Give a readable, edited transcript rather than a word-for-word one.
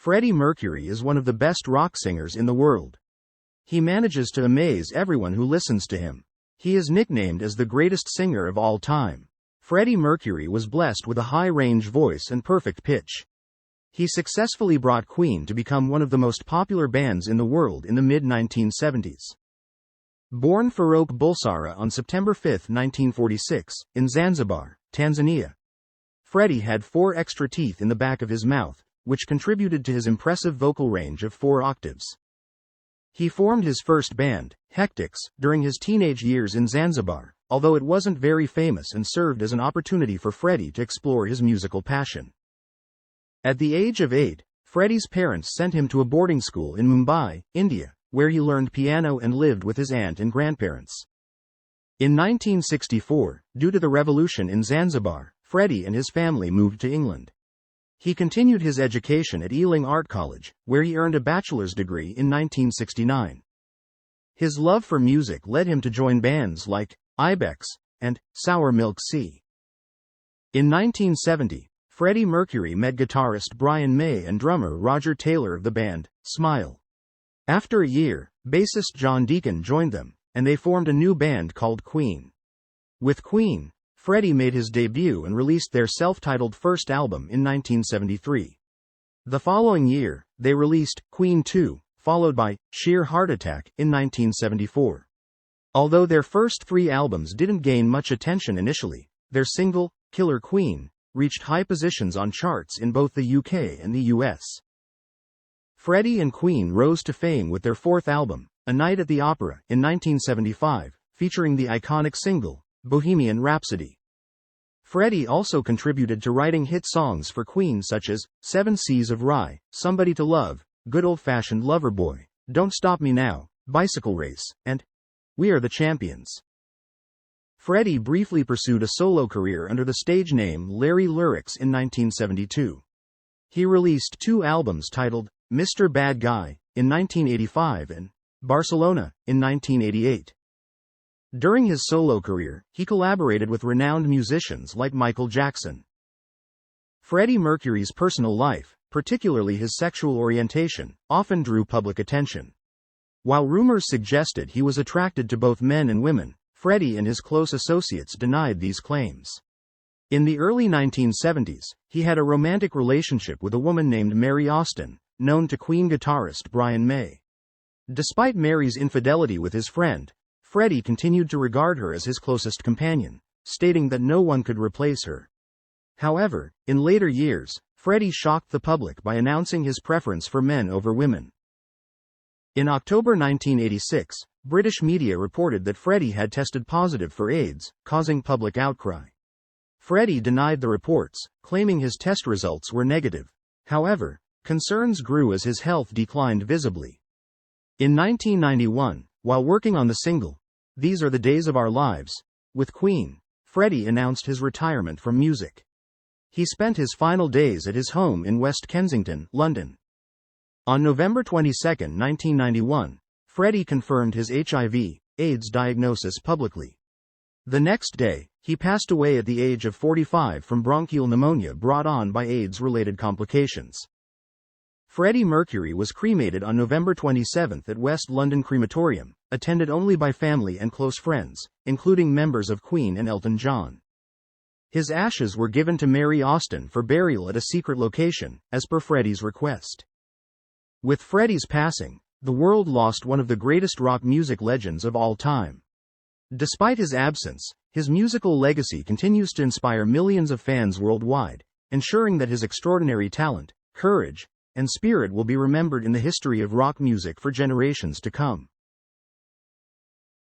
Freddie Mercury is one of the best rock singers in the world. He manages to amaze everyone who listens to him. He is nicknamed as the greatest singer of all time. Freddie Mercury was blessed with a high-range voice and perfect pitch. He successfully brought Queen to become one of the most popular bands in the world in the mid-1970s. Born Farrokh Bulsara on September 5, 1946, in Zanzibar, Tanzania. Freddie had 4 extra teeth in the back of his mouth, which contributed to his impressive vocal range of 4 octaves. He formed his first band, Hectics, during his teenage years in Zanzibar, although it wasn't very famous and served as an opportunity for Freddie to explore his musical passion. At the age of 8, Freddie's parents sent him to a boarding school in Mumbai, India, where he learned piano and lived with his aunt and grandparents. In 1964, due to the revolution in Zanzibar, Freddie and his family moved to England. He continued his education at Ealing Art College, where he earned a bachelor's degree in 1969. His love for music led him to join bands like Ibex and Sour Milk Sea. In 1970, Freddie Mercury met guitarist Brian May and drummer Roger Taylor of the band Smile. After a year, bassist John Deacon joined them, and they formed a new band called Queen. With Queen, Freddie made his debut and released their self-titled first album in 1973. The following year, they released Queen 2, followed by Sheer Heart Attack in 1974. Although their first 3 albums didn't gain much attention initially, their single, Killer Queen, reached high positions on charts in both the UK and the US. Freddie and Queen rose to fame with their 4th album, A Night at the Opera, in 1975, featuring the iconic single, Bohemian Rhapsody. Freddie also contributed to writing hit songs for Queen such as 7 Seas of Rye, Somebody to Love, Good Old Fashioned Lover Boy, Don't Stop Me Now, Bicycle Race, and We Are the Champions. Freddie briefly pursued a solo career under the stage name Larry Lyrics in 1972. He released 2 albums titled Mr. Bad Guy in 1985 and Barcelona in 1988. During his solo career, he collaborated with renowned musicians like Michael Jackson. Freddie Mercury's personal life, particularly his sexual orientation, often drew public attention. While rumors suggested he was attracted to both men and women, Freddie and his close associates denied these claims. In the early 1970s, he had a romantic relationship with a woman named Mary Austin, known to Queen guitarist Brian May. Despite Mary's infidelity with his friend, Freddie continued to regard her as his closest companion, stating that no one could replace her. However, in later years, Freddie shocked the public by announcing his preference for men over women. In October 1986, British media reported that Freddie had tested positive for AIDS, causing public outcry. Freddie denied the reports, claiming his test results were negative. However, concerns grew as his health declined visibly. In 1991, while working on the single, These Are the Days of Our Lives, with Queen, Freddie announced his retirement from music. He spent his final days at his home in West Kensington, London. On November 22, 1991, Freddie confirmed his HIV/AIDS diagnosis publicly. The next day, he passed away at the age of 45 from bronchial pneumonia brought on by AIDS-related complications. Freddie Mercury was cremated on November 27 at West London Crematorium, attended only by family and close friends, including members of Queen and Elton John. His ashes were given to Mary Austin for burial at a secret location, as per Freddie's request. With Freddie's passing, the world lost one of the greatest rock music legends of all time. Despite his absence, his musical legacy continues to inspire millions of fans worldwide, ensuring that his extraordinary talent, courage, and spirit will be remembered in the history of rock music for generations to come.